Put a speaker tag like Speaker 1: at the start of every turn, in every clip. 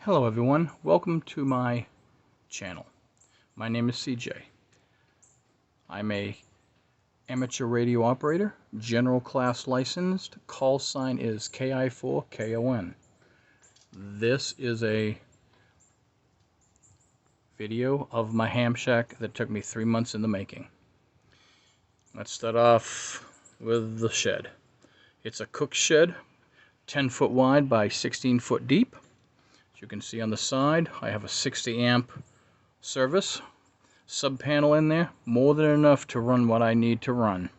Speaker 1: Hello everyone, welcome to my channel. My name is CJ. I'm a amateur radio operator, general class licensed, call sign is KI4KON. This is a video of my ham shack that took me 3 months in the making. Let's start off with the shed. It's a cook shed, 10 foot wide by 16 foot deep. As you can see on the side, I have a 60 amp service sub panel in there, more than enough to run what I need to run.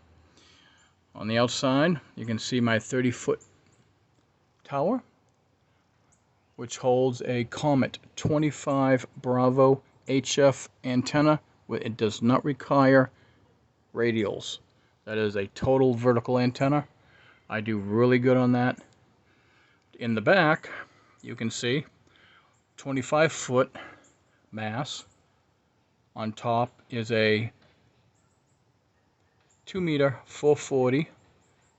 Speaker 1: On the outside, you can see my 30 foot tower, which holds a Comet 25 Bravo HF antenna. It does not require radials. That is a total vertical antenna. I do really good on that. In the back, you can see 25 foot mass. On top is a 2 meter 440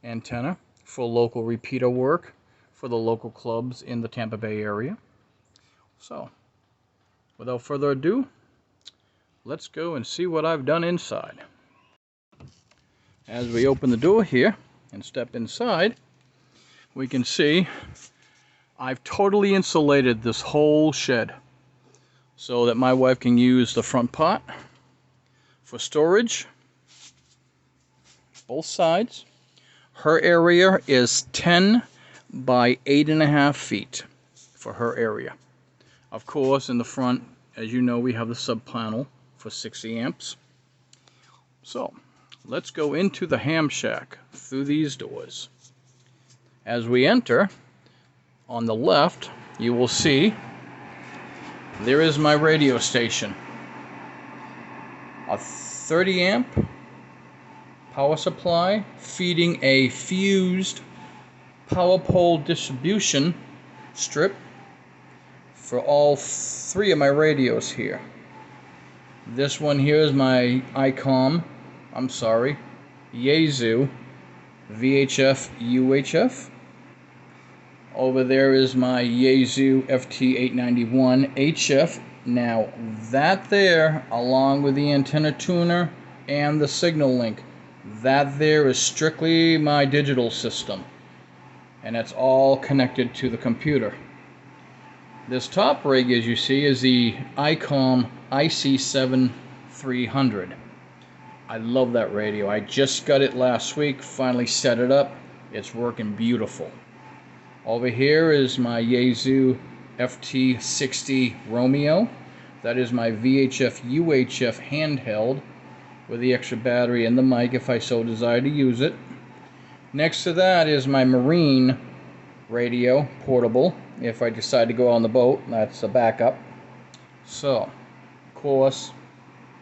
Speaker 1: antenna for local repeater work for the local clubs in the Tampa Bay area. So, without further ado, let's go and see what I've done inside. As we open the door here and step inside, we can see I've totally insulated this whole shed so that my wife can use the front part for storage, both sides. Her area is 10 by 8.5 feet for her area. Of course, in the front, as you know, we have the sub panel for 60 amps. So, let's go into the ham shack through these doors. As we enter, on the left, you will see there is my radio station. A 30 amp power supply feeding a fused power pole distribution strip for all 3 of my radios here. This one here is my Yaesu VHF UHF. Over there is my Yaesu FT891 HF. Now that there, along with the antenna tuner and the signal link, that there is strictly my digital system, and it's all connected to the computer. This top rig, as you see, is the ICOM IC7300. I love that radio. I just got it last week, finally set it up. It's working beautiful. Over here is my Yaesu FT60 Romeo. That is my VHF UHF handheld with the extra battery and the mic if I so desire to use it. Next to that is my Marine radio, portable, if I decide to go on the boat. That's a backup. So, of course,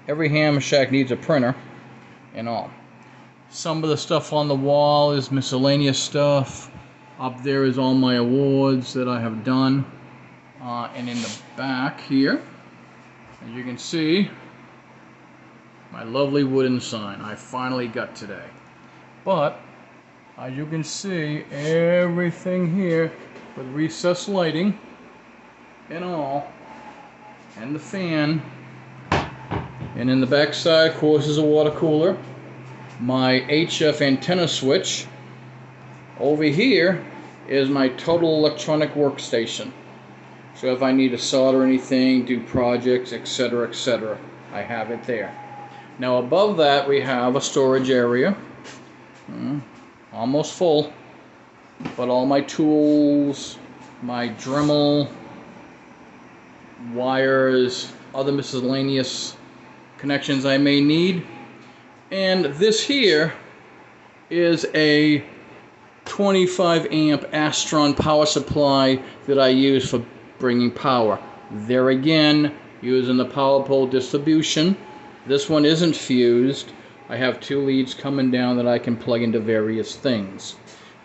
Speaker 1: every ham shack needs a printer and all. Some of the stuff on the wall is miscellaneous stuff. Up there is all my awards that I have done. And in the back here, as you can see, my lovely wooden sign I finally got today. But, as you can see, everything here with recessed lighting and all, and the fan. And in the back side, of course, is a water cooler. My HF antenna switch. Over here is my total electronic workstation. So if I need to solder anything, do projects, etc., etc., I have it there. Now above that we have a storage area. Almost full. But all my tools, my Dremel, wires, other miscellaneous connections I may need. And this here is a 25 amp Astron power supply that I use for bringing power. There again, using the power pole distribution. This one isn't fused. I have 2 leads coming down that I can plug into various things.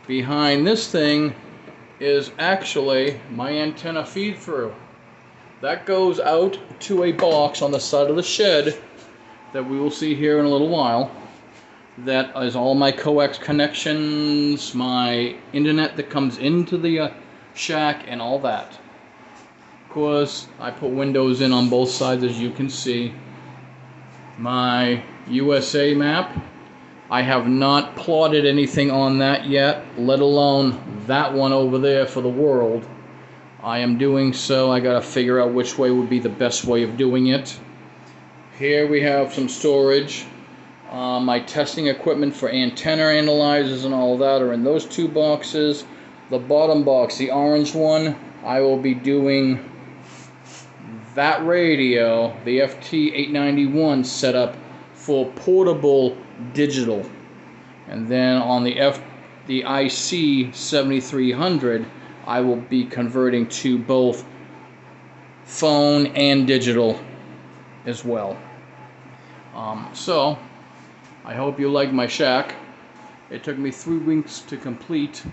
Speaker 1: Behind this thing is actually my antenna feed through. That goes out to a box on the side of the shed that we will see here in a little while. That is all my coax connections, my internet that comes into the shack, and all that. Of course, I put windows in on both sides, as you can see. My USA map, I have not plotted anything on that yet, let alone that one over there for the world. I am doing so. I gotta figure out which way would be the best way of doing it. Here we have some storage. My testing equipment for antenna analyzers and all that are in those two boxes. The bottom box, the orange one, I will be doing that radio, the FT891 setup for portable digital. And then on the IC7300, I will be converting to both phone and digital as well. So I hope you like my shack. It took me 3 weeks to complete,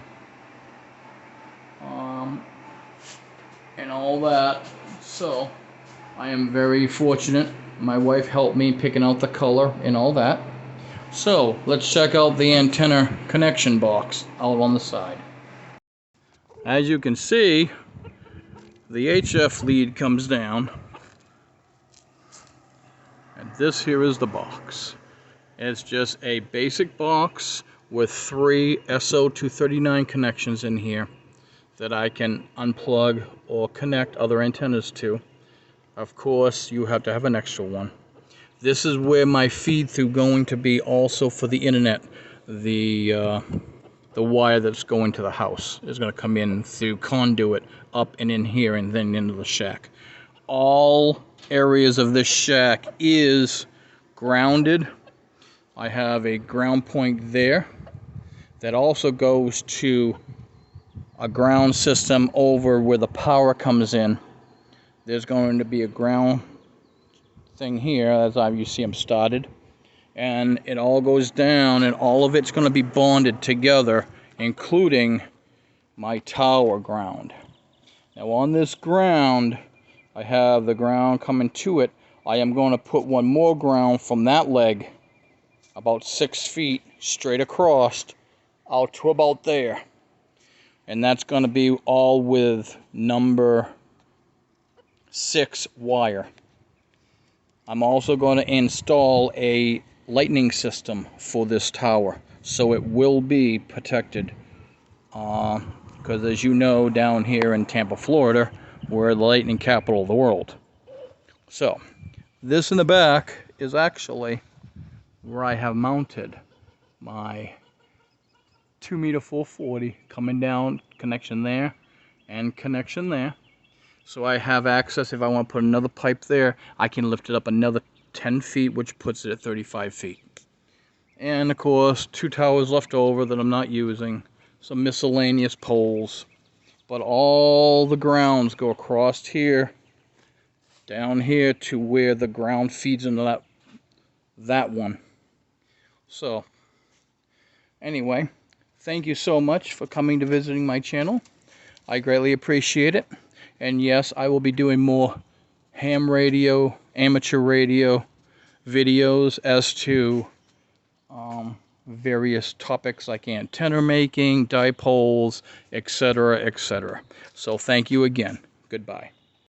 Speaker 1: and all that. So I am very fortunate. My wife helped me picking out the color and all that. So let's check out the antenna connection box out on the side. As you can see, the HF lead comes down, and this here is the box. It's just a basic box with 3 SO239 connections in here that I can unplug or connect other antennas to. Of course, you have to have an extra one. This is where my feed through going to be also for the internet. The wire that's going to the house is going to come in through conduit up and in here and then into the shack. All areas of this shack is grounded. I have a ground point there that also goes to a ground system over where the power comes in. There's going to be a ground thing here, as you see them started, and it all goes down, and all of it's going to be bonded together, including my tower ground. Now on this ground, I have the ground coming to it. I am going to put one more ground from that leg about 6 feet straight across out to about there, and that's going to be all with number 6 wire. I'm also going to install a lightning system for this tower, so it will be protected, because as you know, down here in Tampa, Florida, we're the lightning capital of the world. So this in the back is actually where I have mounted my 2-meter 440 coming down, connection there and connection there. So I have access. If I want to put another pipe there, I can lift it up another 10 feet, which puts it at 35 feet. And of course, 2 towers left over that I'm not using, some miscellaneous poles. But all the grounds go across here, down here to where the ground feeds into that one. So anyway, thank you so much for coming to visiting my channel. I greatly appreciate it. And yes, I will be doing more ham radio, amateur radio videos as to various topics like antenna making, dipoles, etc., etc. So thank you again. Goodbye.